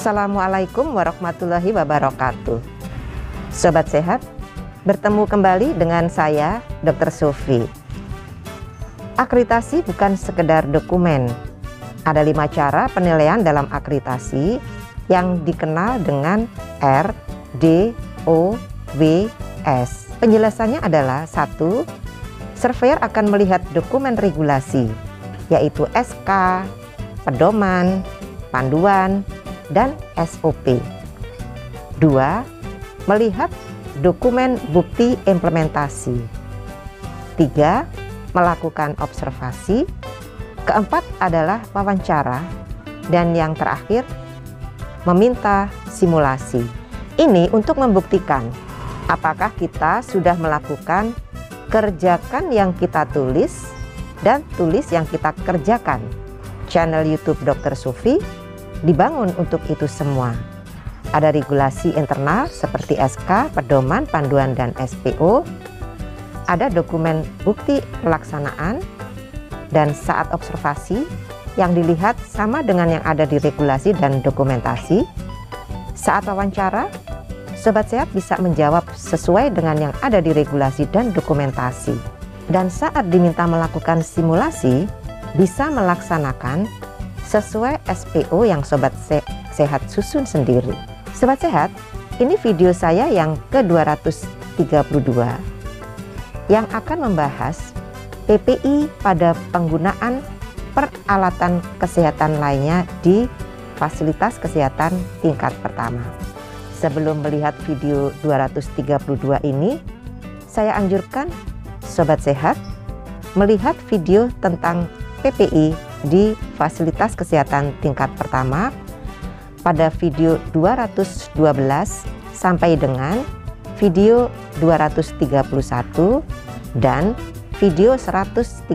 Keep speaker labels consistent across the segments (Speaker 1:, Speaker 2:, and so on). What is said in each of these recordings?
Speaker 1: Assalamualaikum warahmatullahi wabarakatuh. Sobat sehat, bertemu kembali dengan saya, Dr. Sofi. Akreditasi bukan sekedar dokumen. Ada 5 cara penilaian dalam akreditasi yang dikenal dengan RDOWS. Penjelasannya adalah 1. Surveyor akan melihat dokumen regulasi, yaitu SK, pedoman, panduan, dan SOP. 2. Melihat dokumen bukti implementasi. 3. Melakukan observasi. Keempat adalah wawancara. Dan yang terakhir, meminta simulasi. Ini untuk membuktikan apakah kita sudah melakukan kerjakan yang kita tulis dan tulis yang kita kerjakan. Channel YouTube Dr. Sofi dibangun untuk itu semua. Ada regulasi internal seperti SK, pedoman, panduan, dan SPO. Ada dokumen bukti pelaksanaan, dan saat observasi yang dilihat sama dengan yang ada di regulasi dan dokumentasi. Saat wawancara, sobat sehat bisa menjawab sesuai dengan yang ada di regulasi dan dokumentasi. Dan saat diminta melakukan simulasi, bisa melaksanakan sesuai SPO yang sobat sehat susun sendiri. Sobat sehat, ini video saya yang ke-232 yang akan membahas PPI pada penggunaan peralatan kesehatan lainnya di fasilitas kesehatan tingkat pertama. Sebelum melihat video 232 ini, saya anjurkan sobat sehat melihat video tentang PPI di fasilitas kesehatan tingkat pertama pada video 212 sampai dengan video 231 dan video 132.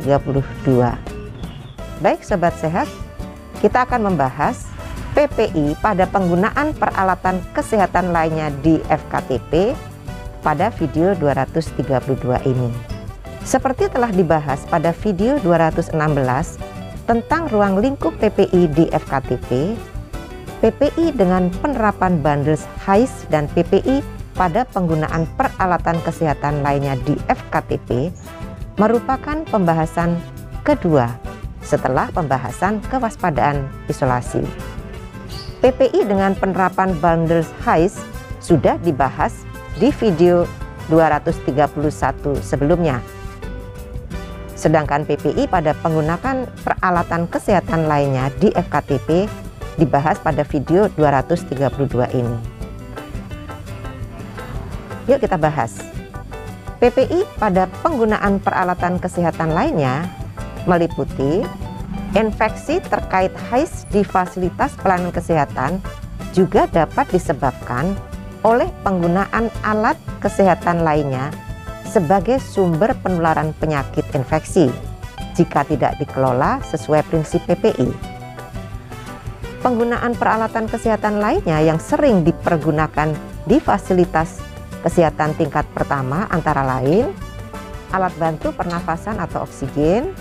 Speaker 1: Baik sobat sehat, kita akan membahas PPI pada penggunaan peralatan kesehatan lainnya di FKTP pada video 232 ini. Seperti telah dibahas pada video 216 tentang ruang lingkup PPI di FKTP, PPI dengan penerapan bundles HAIS dan PPI pada penggunaan peralatan kesehatan lainnya di FKTP merupakan pembahasan kedua setelah pembahasan kewaspadaan isolasi. PPI dengan penerapan bundles HAIS sudah dibahas di video 231 sebelumnya. Sedangkan PPI pada penggunaan peralatan kesehatan lainnya di FKTP dibahas pada video 232 ini. Yuk kita bahas. PPI pada penggunaan peralatan kesehatan lainnya meliputi infeksi terkait HAIS di fasilitas pelayanan kesehatan juga dapat disebabkan oleh penggunaan alat kesehatan lainnya sebagai sumber penularan penyakit infeksi jika tidak dikelola sesuai prinsip PPI. Penggunaan peralatan kesehatan lainnya yang sering dipergunakan di fasilitas kesehatan tingkat pertama antara lain alat bantu pernafasan atau oksigen,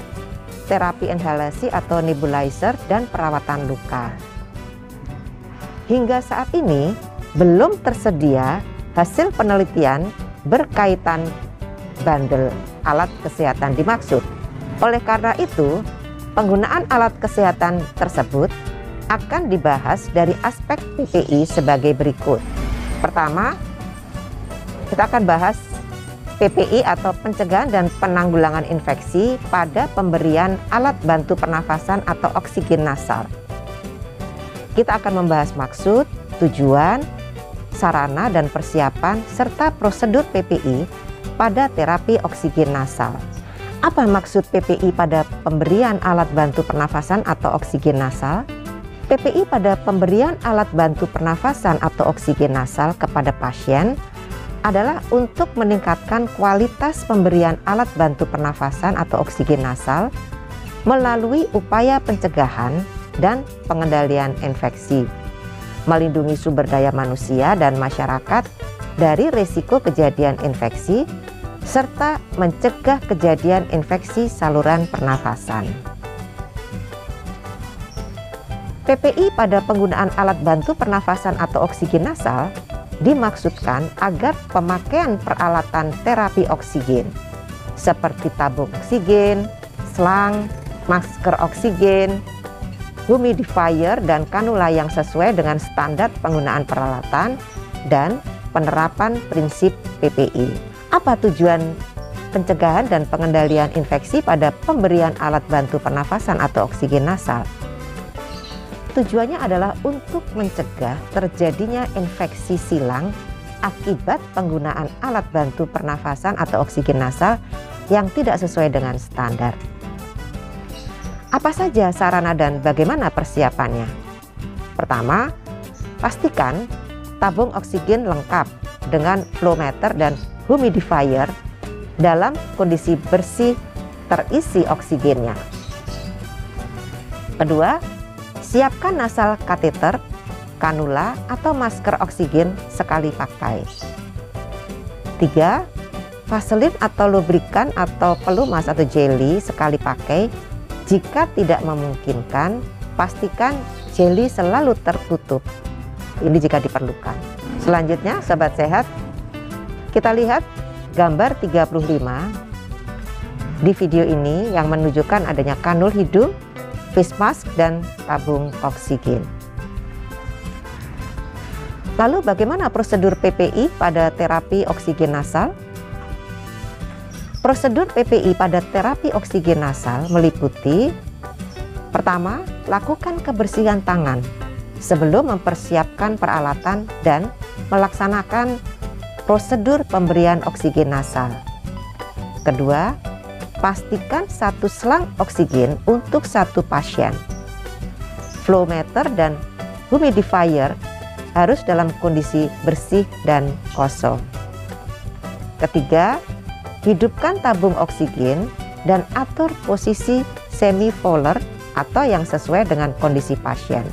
Speaker 1: terapi inhalasi atau nebulizer, dan perawatan luka. Hingga saat ini belum tersedia hasil penelitian berkaitan bundle alat kesehatan dimaksud. Oleh karena itu, penggunaan alat kesehatan tersebut akan dibahas dari aspek PPI sebagai berikut. Pertama, kita akan bahas PPI atau pencegahan dan penanggulangan infeksi pada pemberian alat bantu pernafasan atau oksigen nasal. Kita akan membahas maksud, tujuan, sarana dan persiapan serta prosedur PPI pada terapi oksigen nasal. Apa maksud PPI pada pemberian alat bantu pernafasan atau oksigen nasal? PPI pada pemberian alat bantu pernafasan atau oksigen nasal kepada pasien adalah untuk meningkatkan kualitas pemberian alat bantu pernafasan atau oksigen nasal melalui upaya pencegahan dan pengendalian infeksi, melindungi sumber daya manusia dan masyarakat dari risiko kejadian infeksi, serta mencegah kejadian infeksi saluran pernafasan. PPI pada penggunaan alat bantu pernafasan atau oksigen nasal dimaksudkan agar pemakaian peralatan terapi oksigen seperti tabung oksigen, selang, masker oksigen, humidifier, dan kanula yang sesuai dengan standar penggunaan peralatan dan penerapan prinsip PPI. Apa tujuan pencegahan dan pengendalian infeksi pada pemberian alat bantu pernafasan atau oksigen nasal? Tujuannya adalah untuk mencegah terjadinya infeksi silang akibat penggunaan alat bantu pernafasan atau oksigen nasal yang tidak sesuai dengan standar. Apa saja sarana dan bagaimana persiapannya? Pertama, pastikan tabung oksigen lengkap dengan flow meter dan humidifier dalam kondisi bersih terisi oksigennya. Kedua, siapkan nasal kateter, kanula, atau masker oksigen sekali pakai. 3. Vaselin atau lubrikan atau pelumas atau jelly sekali pakai. Jika tidak memungkinkan, pastikan jelly selalu tertutup. Ini jika diperlukan. Selanjutnya, sobat sehat, kita lihat gambar 35 di video ini yang menunjukkan adanya kanul hidung, face mask, dan tabung oksigen. Lalu bagaimana prosedur PPI pada terapi oksigen nasal? Prosedur PPI pada terapi oksigen nasal meliputi: pertama, lakukan kebersihan tangan sebelum mempersiapkan peralatan dan melaksanakan prosedur pemberian oksigen nasal. Kedua, pastikan satu selang oksigen untuk satu pasien. Flow meter dan humidifier harus dalam kondisi bersih dan kosong. Ketiga, hidupkan tabung oksigen dan atur posisi semi-fowler atau yang sesuai dengan kondisi pasien.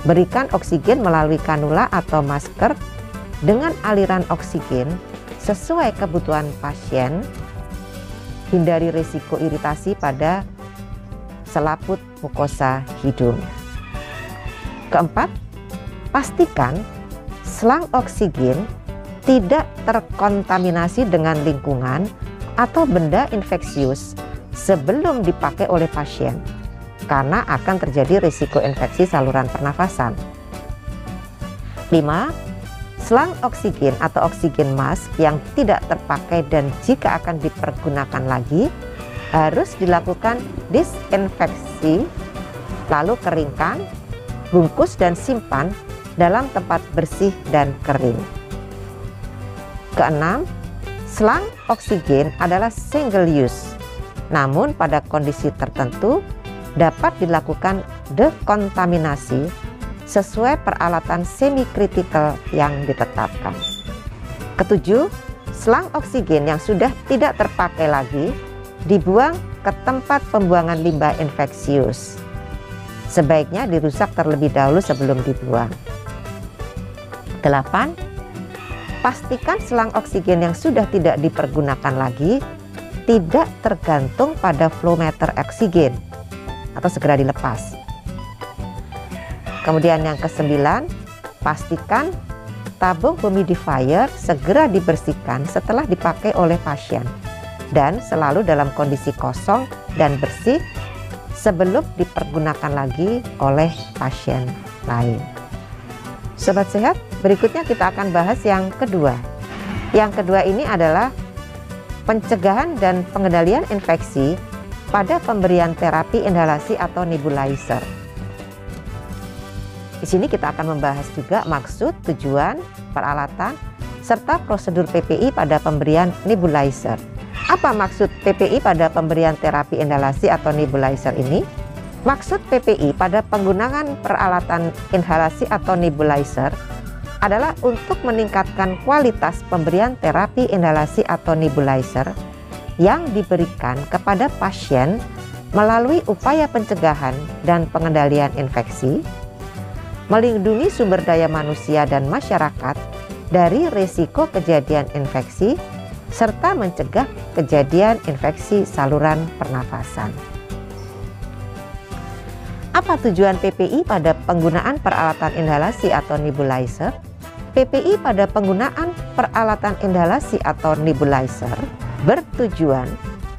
Speaker 1: Berikan oksigen melalui kanula atau masker dengan aliran oksigen sesuai kebutuhan pasien. Hindari risiko iritasi pada selaput mukosa hidung. Keempat, pastikan selang oksigen tidak terkontaminasi dengan lingkungan atau benda infeksius sebelum dipakai oleh pasien, karena akan terjadi risiko infeksi saluran pernafasan. 5. Selang oksigen atau oksigen mask yang tidak terpakai dan jika akan dipergunakan lagi harus dilakukan disinfeksi, lalu keringkan, bungkus dan simpan dalam tempat bersih dan kering. Keenam, selang oksigen adalah single use, namun pada kondisi tertentu dapat dilakukan dekontaminasi sesuai peralatan semi-kritikal yang ditetapkan. Ketujuh, selang oksigen yang sudah tidak terpakai lagi dibuang ke tempat pembuangan limbah infeksius. Sebaiknya dirusak terlebih dahulu sebelum dibuang. 8. Pastikan selang oksigen yang sudah tidak dipergunakan lagi tidak tergantung pada flow meter oksigen atau segera dilepas. Kemudian yang ke-9, pastikan tabung humidifier segera dibersihkan setelah dipakai oleh pasien dan selalu dalam kondisi kosong dan bersih sebelum dipergunakan lagi oleh pasien lain. Sobat sehat, berikutnya kita akan bahas yang kedua. Yang kedua ini adalah pencegahan dan pengendalian infeksi pada pemberian terapi inhalasi atau nebulizer. Di sini kita akan membahas juga maksud, tujuan, peralatan, serta prosedur PPI pada pemberian nebulizer. Apa maksud PPI pada pemberian terapi inhalasi atau nebulizer ini? Maksud PPI pada penggunaan peralatan inhalasi atau nebulizer adalah untuk meningkatkan kualitas pemberian terapi inhalasi atau nebulizer yang diberikan kepada pasien melalui upaya pencegahan dan pengendalian infeksi, melindungi sumber daya manusia dan masyarakat dari risiko kejadian infeksi, serta mencegah kejadian infeksi saluran pernafasan. Apa tujuan PPI pada penggunaan peralatan inhalasi atau nebulizer? PPI pada penggunaan peralatan inhalasi atau nebulizer bertujuan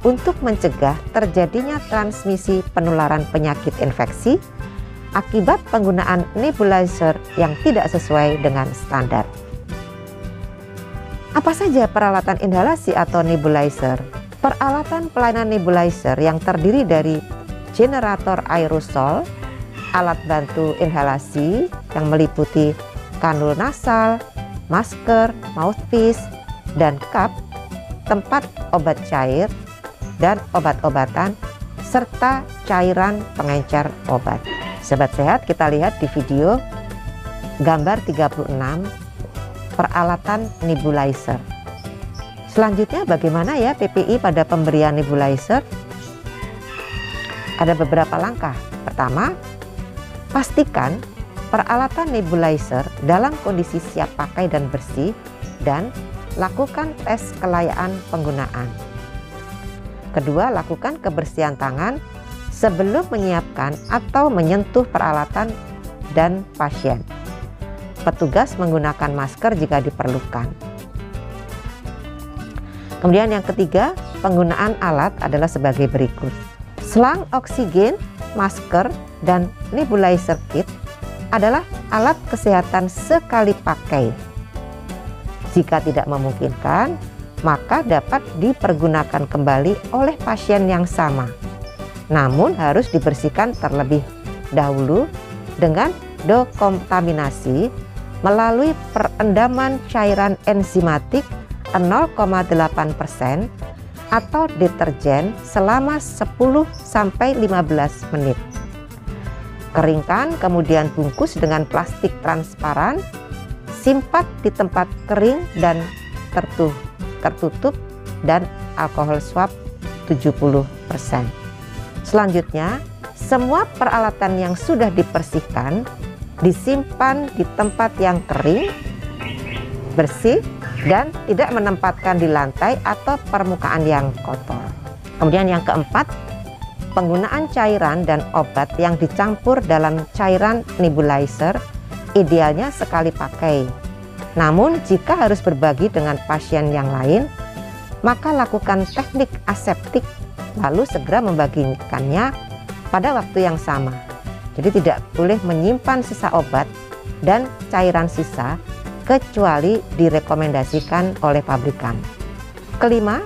Speaker 1: untuk mencegah terjadinya transmisi penularan penyakit infeksi akibat penggunaan nebulizer yang tidak sesuai dengan standar. Apa saja peralatan inhalasi atau nebulizer? Peralatan pelayanan nebulizer yang terdiri dari generator aerosol, alat bantu inhalasi yang meliputi kanul nasal, masker, mouthpiece, dan cup, tempat obat cair, dan obat-obatan, serta cairan pengencer obat. Sobat sehat, kita lihat di video gambar 36 peralatan nebulizer. Selanjutnya bagaimana ya PPI pada pemberian nebulizer? Ada beberapa langkah. Pertama, pastikan peralatan nebulizer dalam kondisi siap pakai dan bersih, dan lakukan tes kelayaan penggunaan. Kedua, lakukan kebersihan tangan sebelum menyiapkan atau menyentuh peralatan dan pasien. Petugas menggunakan masker jika diperlukan. Kemudian yang ketiga, penggunaan alat adalah sebagai berikut. Selang oksigen, masker, dan nebulizer kit adalah alat kesehatan sekali pakai. Jika tidak memungkinkan, maka dapat dipergunakan kembali oleh pasien yang sama. Namun harus dibersihkan terlebih dahulu dengan dekontaminasi melalui perendaman cairan enzimatik 0,8% atau deterjen selama 10-15 menit. Keringkan, kemudian bungkus dengan plastik transparan, simpan di tempat kering dan tertutup, dan alkohol swab 70%. Selanjutnya, semua peralatan yang sudah dibersihkan disimpan di tempat yang kering, bersih, dan tidak menempatkan di lantai atau permukaan yang kotor. Kemudian yang keempat, penggunaan cairan dan obat yang dicampur dalam cairan nebulizer idealnya sekali pakai. Namun jika harus berbagi dengan pasien yang lain, maka lakukan teknik aseptik lalu segera membagikannya pada waktu yang sama. Jadi tidak boleh menyimpan sisa obat dan cairan sisa kecuali direkomendasikan oleh pabrikan. Kelima,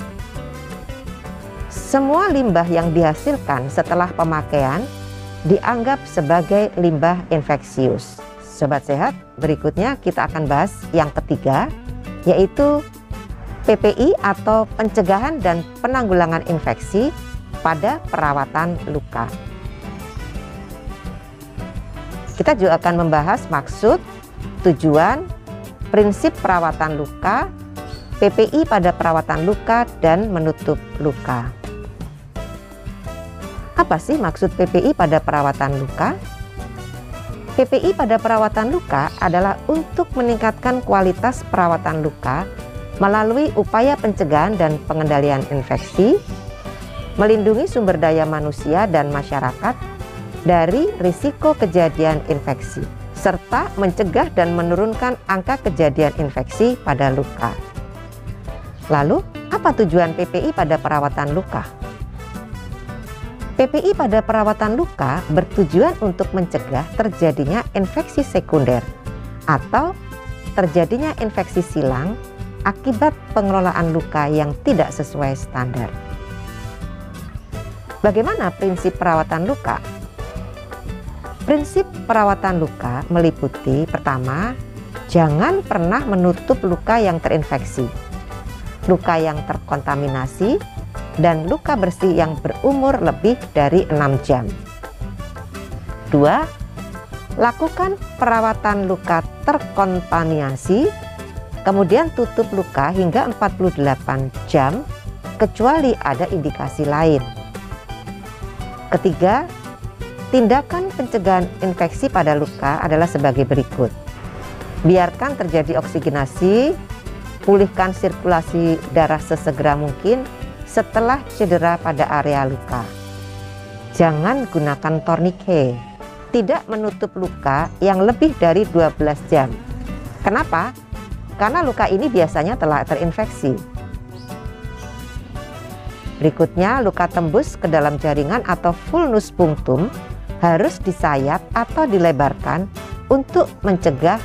Speaker 1: semua limbah yang dihasilkan setelah pemakaian dianggap sebagai limbah infeksius. Sobat sehat, berikutnya kita akan bahas yang ketiga, yaitu PPI atau pencegahan dan penanggulangan infeksi pada perawatan luka. Kita juga akan membahas maksud, tujuan, prinsip perawatan luka, PPI pada perawatan luka, dan menutup luka. Apa sih maksud PPI pada perawatan luka? PPI pada perawatan luka adalah untuk meningkatkan kualitas perawatan luka melalui upaya pencegahan dan pengendalian infeksi, melindungi sumber daya manusia dan masyarakat dari risiko kejadian infeksi, serta mencegah dan menurunkan angka kejadian infeksi pada luka. Lalu, apa tujuan PPI pada perawatan luka? PPI pada perawatan luka bertujuan untuk mencegah terjadinya infeksi sekunder atau terjadinya infeksi silang akibat pengelolaan luka yang tidak sesuai standar. Bagaimana prinsip perawatan luka? Prinsip perawatan luka meliputi, pertama, jangan pernah menutup luka yang terinfeksi, luka yang terkontaminasi, dan luka bersih yang berumur lebih dari 6 jam. 2. Lakukan perawatan luka terkontaminasi, kemudian tutup luka hingga 48 jam, kecuali ada indikasi lain. Ketiga, tindakan pencegahan infeksi pada luka adalah sebagai berikut. Biarkan terjadi oksigenasi, pulihkan sirkulasi darah sesegera mungkin setelah cedera pada area luka. Jangan gunakan tourniquet tidak menutup luka yang lebih dari 12 jam. Kenapa? Karena luka ini biasanya telah terinfeksi. Berikutnya, luka tembus ke dalam jaringan atau vulnus punctum harus disayat atau dilebarkan untuk mencegah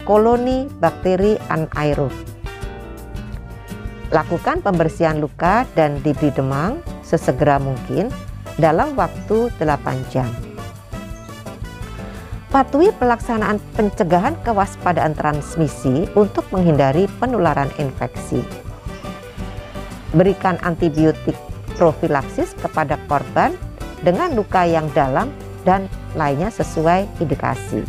Speaker 1: koloni bakteri anaerob. Lakukan pembersihan luka dan diberi demang sesegera mungkin dalam waktu 8 jam. Patuhi pelaksanaan pencegahan kewaspadaan transmisi untuk menghindari penularan infeksi. Berikan antibiotik profilaksis kepada korban dengan luka yang dalam dan lainnya sesuai indikasi.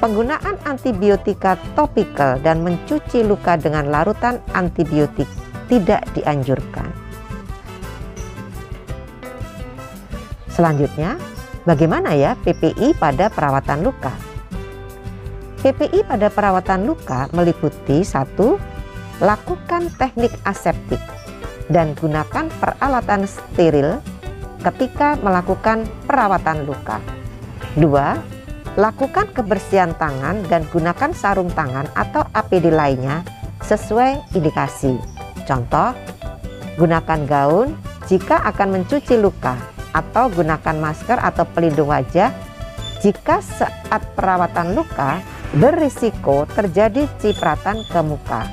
Speaker 1: Penggunaan antibiotika topikal dan mencuci luka dengan larutan antibiotik tidak dianjurkan. Selanjutnya, bagaimana ya PPI pada perawatan luka? PPI pada perawatan luka meliputi 1. Lakukan teknik aseptik dan gunakan peralatan steril ketika melakukan perawatan luka. 2. Lakukan kebersihan tangan dan gunakan sarung tangan atau APD lainnya sesuai indikasi. Contoh, gunakan gaun jika akan mencuci luka atau gunakan masker atau pelindung wajah jika saat perawatan luka berisiko terjadi cipratan ke muka.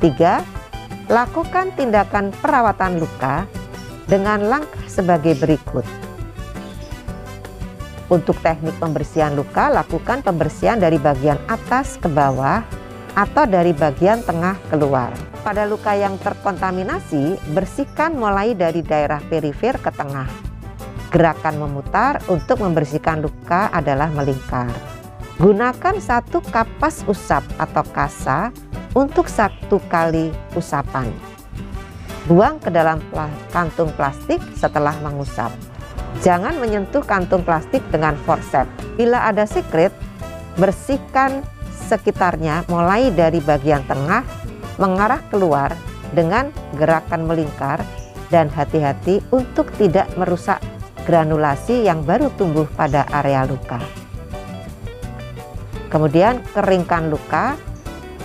Speaker 1: 3. Lakukan tindakan perawatan luka dengan langkah sebagai berikut. Untuk teknik pembersihan luka, lakukan pembersihan dari bagian atas ke bawah atau dari bagian tengah keluar. Pada luka yang terkontaminasi, bersihkan mulai dari daerah perifer ke tengah. Gerakan memutar untuk membersihkan luka adalah melingkar. Gunakan 1 kapas usap atau kasa untuk 1 kali usapan. Buang ke dalam kantung plastik setelah mengusap. Jangan menyentuh kantung plastik dengan forceps. Bila ada secret, bersihkan sekitarnya mulai dari bagian tengah mengarah keluar dengan gerakan melingkar dan hati-hati untuk tidak merusak granulasi yang baru tumbuh pada area luka. Kemudian keringkan luka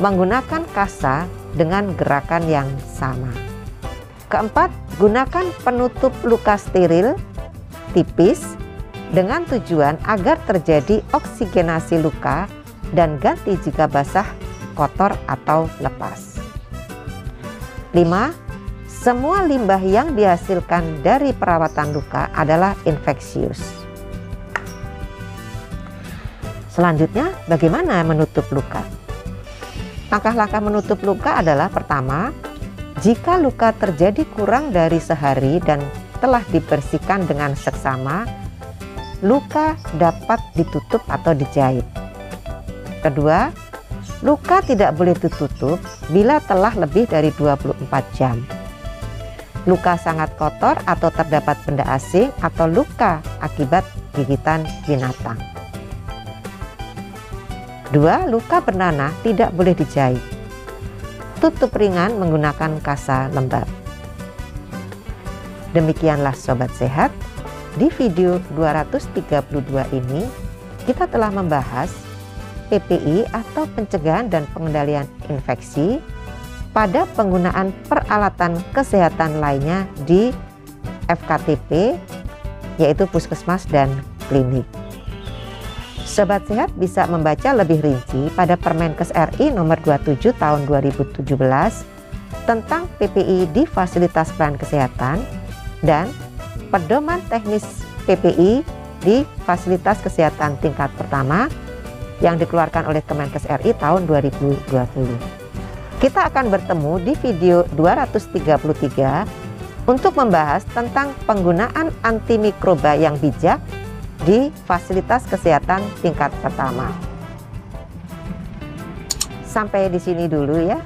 Speaker 1: menggunakan kasa dengan gerakan yang sama. Keempat, gunakan penutup luka steril tipis dengan tujuan agar terjadi oksigenasi luka dan ganti jika basah, kotor atau lepas. 5. Semua limbah yang dihasilkan dari perawatan luka adalah infeksius. Selanjutnya, bagaimana menutup luka? Langkah-langkah menutup luka adalah pertama, jika luka terjadi kurang dari sehari dan telah dibersihkan dengan seksama, luka dapat ditutup atau dijahit. Kedua, luka tidak boleh ditutup bila telah lebih dari 24 jam. Luka sangat kotor atau terdapat benda asing atau luka akibat gigitan binatang. 2. Luka bernanah tidak boleh dijahit. Tutup ringan menggunakan kasa lembab. Demikianlah Sobat Sehat, di video 232 ini kita telah membahas PPI atau pencegahan dan pengendalian infeksi pada penggunaan peralatan kesehatan lainnya di FKTP, yaitu puskesmas dan klinik. Sobat Sehat bisa membaca lebih rinci pada Permenkes RI nomor 27 tahun 2017 tentang PPI di fasilitas pelayanan kesehatan dan pedoman teknis PPI di fasilitas kesehatan tingkat pertama yang dikeluarkan oleh Kemenkes RI tahun 2020. Kita akan bertemu di video 233 untuk membahas tentang penggunaan antimikroba yang bijak di fasilitas kesehatan tingkat pertama. Sampai di sini dulu ya.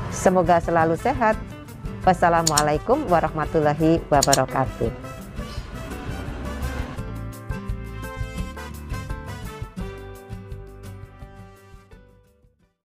Speaker 1: Semoga selalu sehat. Wassalamualaikum warahmatullahi wabarakatuh.